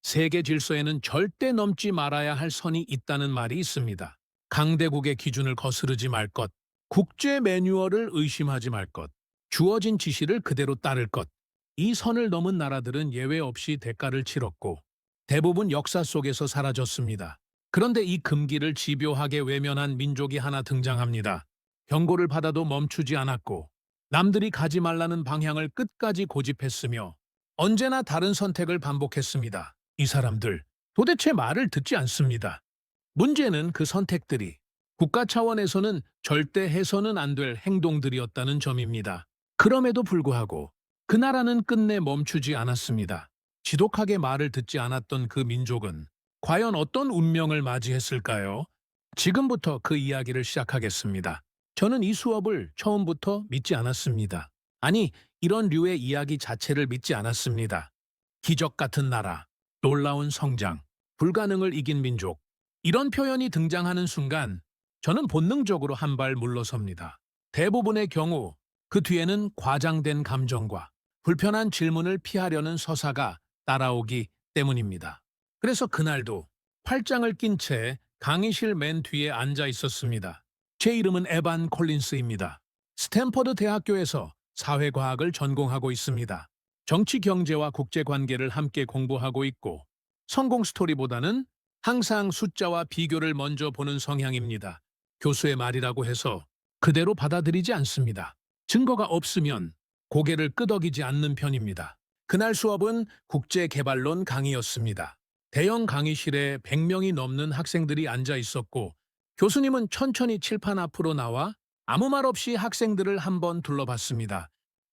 세계 질서에는 절대 넘지 말아야 할 선이 있다는 말이 있습니다. 강대국의 기준을 거스르지 말 것, 국제 매뉴얼을 의심하지 말 것, 주어진 지시를 그대로 따를 것. 이 선을 넘은 나라들은 예외 없이 대가를 치렀고 대부분 역사 속에서 사라졌습니다. 그런데 이 금기를 집요하게 외면한 민족이 하나 등장합니다. 경고를 받아도 멈추지 않았고 남들이 가지 말라는 방향을 끝까지 고집했으며 언제나 다른 선택을 반복했습니다. 이 사람들 도대체 말을 듣지 않습니다. 문제는 그 선택들이 국가 차원에서는 절대 해서는 안 될 행동들이었다는 점입니다. 그럼에도 불구하고 그 나라는 끝내 멈추지 않았습니다. 지독하게 말을 듣지 않았던 그 민족은 과연 어떤 운명을 맞이했을까요? 지금부터 그 이야기를 시작하겠습니다. 저는 이 수업을 처음부터 믿지 않았습니다. 아니, 이런 류의 이야기 자체를 믿지 않았습니다. 기적 같은 나라, 놀라운 성장, 불가능을 이긴 민족. 이런 표현이 등장하는 순간 저는 본능적으로 한 발 물러섭니다. 대부분의 경우 그 뒤에는 과장된 감정과 불편한 질문을 피하려는 서사가 따라오기 때문입니다. 그래서 그날도 팔짱을 낀 채 강의실 맨 뒤에 앉아 있었습니다. 제 이름은 에반 콜린스입니다. 스탠퍼드 대학교에서 사회과학을 전공하고 있습니다. 정치 경제와 국제관계를 함께 공부하고 있고 성공 스토리보다는 항상 숫자와 비교를 먼저 보는 성향입니다. 교수의 말이라고 해서 그대로 받아들이지 않습니다. 증거가 없으면 고개를 끄덕이지 않는 편입니다. 그날 수업은 국제개발론 강의였습니다. 대형 강의실에 100명이 넘는 학생들이 앉아 있었고 교수님은 천천히 칠판 앞으로 나와 아무 말 없이 학생들을 한번 둘러봤습니다.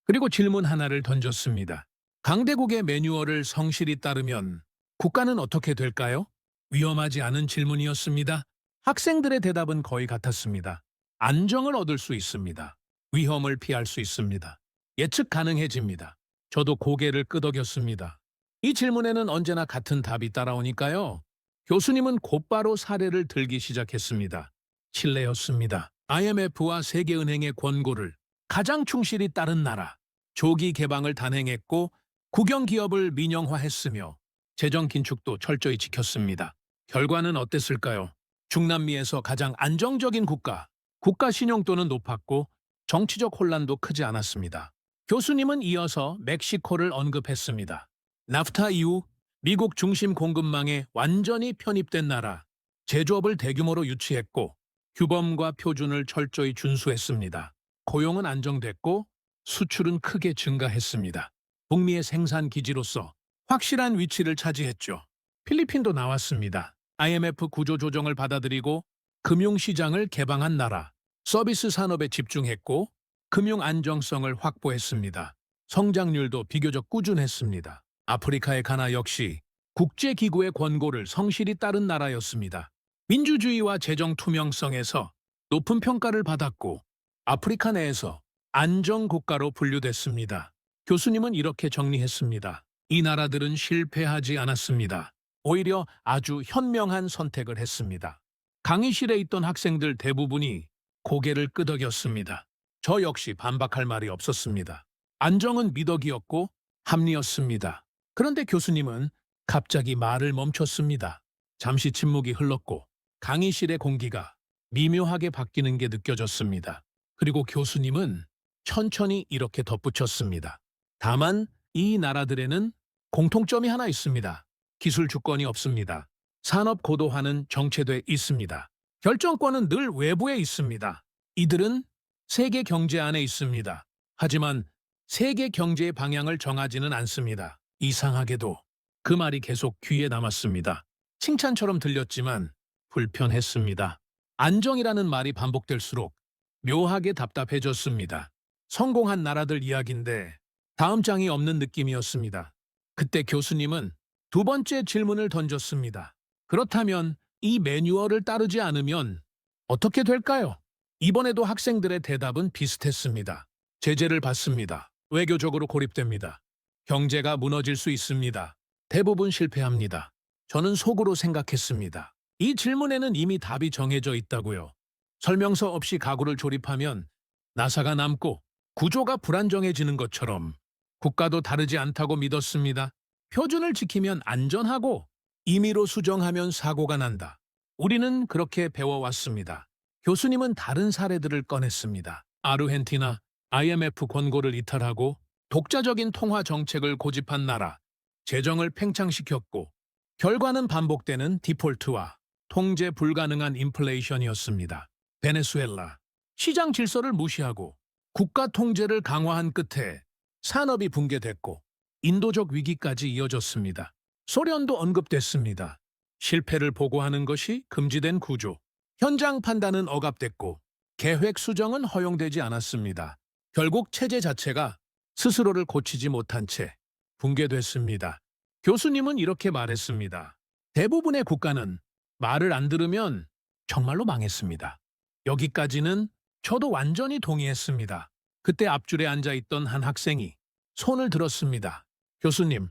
그리고 질문 하나를 던졌습니다. 강대국의 매뉴얼을 성실히 따르면 국가는 어떻게 될까요? 위험하지 않은 질문이었습니다. 학생들의 대답은 거의 같았습니다. 안정을 얻을 수 있습니다. 위험을 피할 수 있습니다. 예측 가능해집니다. 저도 고개를 끄덕였습니다. 이 질문에는 언제나 같은 답이 따라오니까요. 교수님은 곧바로 사례를 들기 시작했습니다. 칠레였습니다. IMF와 세계은행의 권고를 가장 충실히 따른 나라, 조기 개방을 단행했고 국영기업을 민영화했으며 재정 긴축도 철저히 지켰습니다. 결과는 어땠을까요? 중남미에서 가장 안정적인 국가 신용도는 높았고 정치적 혼란도 크지 않았습니다. 교수님은 이어서 멕시코를 언급했습니다. 나프타 이후 미국 중심 공급망에 완전히 편입된 나라, 제조업을 대규모로 유치했고 규범과 표준을 철저히 준수했습니다. 고용은 안정됐고 수출은 크게 증가했습니다. 북미의 생산 기지로서 확실한 위치를 차지했죠. 필리핀도 나왔습니다. IMF 구조 조정을 받아들이고 금융시장을 개방한 나라, 서비스 산업에 집중했고 금융 안정성을 확보했습니다. 성장률도 비교적 꾸준했습니다. 아프리카의 가나 역시 국제기구의 권고를 성실히 따른 나라였습니다. 민주주의와 재정 투명성에서 높은 평가를 받았고 아프리카 내에서 안정국가로 분류됐습니다. 교수님은 이렇게 정리했습니다. 이 나라들은 실패하지 않았습니다. 오히려 아주 현명한 선택을 했습니다. 강의실에 있던 학생들 대부분이 고개를 끄덕였습니다. 저 역시 반박할 말이 없었습니다. 안정은 미덕이었고 합리였습니다. 그런데 교수님은 갑자기 말을 멈췄습니다. 잠시 침묵이 흘렀고 강의실의 공기가 미묘하게 바뀌는 게 느껴졌습니다. 그리고 교수님은 천천히 이렇게 덧붙였습니다. 다만 이 나라들에는 공통점이 하나 있습니다. 기술 주권이 없습니다. 산업 고도화는 정체돼 있습니다. 결정권은 늘 외부에 있습니다. 이들은 세계 경제 안에 있습니다. 하지만 세계 경제의 방향을 정하지는 않습니다. 이상하게도 그 말이 계속 귀에 남았습니다. 칭찬처럼 들렸지만 불편했습니다. 안정이라는 말이 반복될수록 묘하게 답답해졌습니다. 성공한 나라들 이야기인데 다음 장이 없는 느낌이었습니다. 그때 교수님은 두 번째 질문을 던졌습니다. 그렇다면 이 매뉴얼을 따르지 않으면 어떻게 될까요? 이번에도 학생들의 대답은 비슷했습니다. 제재를 받습니다. 외교적으로 고립됩니다. 경제가 무너질 수 있습니다. 대부분 실패합니다. 저는 속으로 생각했습니다. 이 질문에는 이미 답이 정해져 있다고요. 설명서 없이 가구를 조립하면 나사가 남고 구조가 불안정해지는 것처럼 국가도 다르지 않다고 믿었습니다. 표준을 지키면 안전하고 임의로 수정하면 사고가 난다. 우리는 그렇게 배워왔습니다. 교수님은 다른 사례들을 꺼냈습니다. 아르헨티나 IMF 권고를 이탈하고 독자적인 통화 정책을 고집한 나라, 재정을 팽창시켰고 결과는 반복되는 디폴트와 통제 불가능한 인플레이션이었습니다. 베네수엘라, 시장 질서를 무시하고 국가 통제를 강화한 끝에 산업이 붕괴됐고 인도적 위기까지 이어졌습니다. 소련도 언급됐습니다. 실패를 보고하는 것이 금지된 구조, 현장 판단은 억압됐고 계획 수정은 허용되지 않았습니다. 결국 체제 자체가 스스로를 고치지 못한 채 붕괴됐습니다. 교수님은 이렇게 말했습니다. 대부분의 국가는 말을 안 들으면 정말로 망했습니다. 여기까지는 저도 완전히 동의했습니다. 그때 앞줄에 앉아있던 한 학생이 손을 들었습니다. 교수님,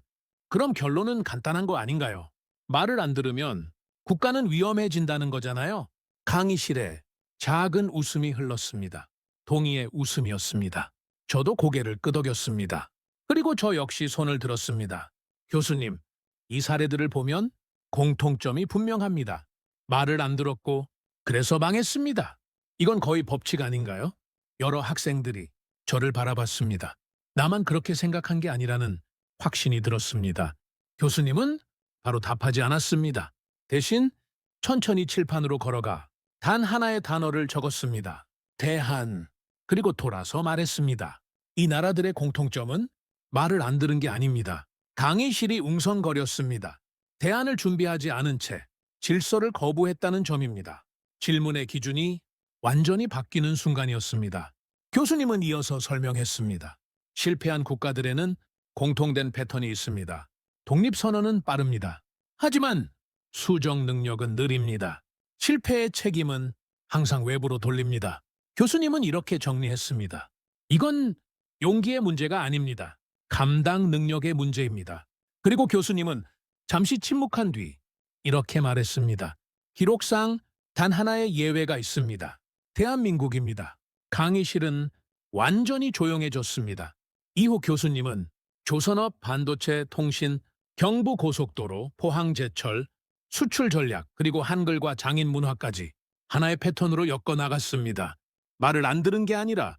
그럼 결론은 간단한 거 아닌가요? 말을 안 들으면 국가는 위험해진다는 거잖아요. 강의실에 작은 웃음이 흘렀습니다. 동의의 웃음이었습니다. 저도 고개를 끄덕였습니다. 그리고 저 역시 손을 들었습니다. 교수님, 이 사례들을 보면 공통점이 분명합니다. 말을 안 들었고 그래서 망했습니다. 이건 거의 법칙 아닌가요? 여러 학생들이 저를 바라봤습니다. 나만 그렇게 생각한 게 아니라는 확신이 들었습니다. 교수님은 바로 답하지 않았습니다. 대신 천천히 칠판으로 걸어가 단 하나의 단어를 적었습니다. 대한. 그리고 돌아서 말했습니다. 이 나라들의 공통점은 말을 안 들은 게 아닙니다. 강의실이 웅성거렸습니다. 대안을 준비하지 않은 채 질서를 거부했다는 점입니다. 질문의 기준이 완전히 바뀌는 순간이었습니다. 교수님은 이어서 설명했습니다. 실패한 국가들에는 공통된 패턴이 있습니다. 독립선언은 빠릅니다. 하지만 수정 능력은 느립니다. 실패의 책임은 항상 외부로 돌립니다. 교수님은 이렇게 정리했습니다. 이건 용기의 문제가 아닙니다. 감당 능력의 문제입니다. 그리고 교수님은 잠시 침묵한 뒤 이렇게 말했습니다. 기록상 단 하나의 예외가 있습니다. 대한민국입니다. 강의실은 완전히 조용해졌습니다. 이후 교수님은 조선업, 반도체, 통신, 경부고속도로, 포항제철, 수출 전략, 그리고 한글과 장인 문화까지 하나의 패턴으로 엮어나갔습니다. 말을 안 들은 게 아니라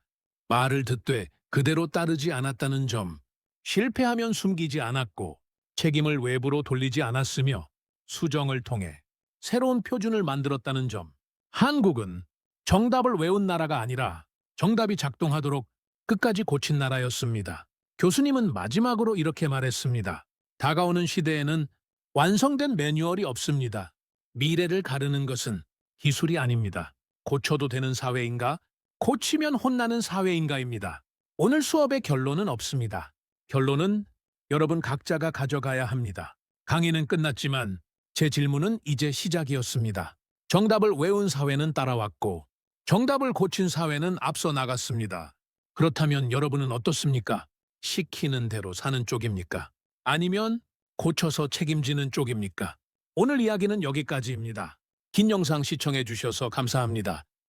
말을 듣되 그대로 따르지 않았다는 점, 실패하면 숨기지 않았고 책임을 외부로 돌리지 않았으며 수정을 통해 새로운 표준을 만들었다는 점. 한국은 정답을 외운 나라가 아니라 정답이 작동하도록 끝까지 고친 나라였습니다. 교수님은 마지막으로 이렇게 말했습니다. 다가오는 시대에는 완성된 매뉴얼이 없습니다. 미래를 가르는 것은 기술이 아닙니다. 고쳐도 되는 사회인가? 고치면 혼나는 사회인가입니다. 오늘 수업의 결론은 없습니다. 결론은 여러분 각자가 가져가야 합니다. 강의는 끝났지만 제 질문은 이제 시작이었습니다. 정답을 외운 사회는 따라왔고 정답을 고친 사회는 앞서 나갔습니다. 그렇다면 여러분은 어떻습니까? 시키는 대로 사는 쪽입니까? 아니면 고쳐서 책임지는 쪽입니까? 오늘 이야기는 여기까지입니다. 긴 영상 시청해 주셔서 감사합니다.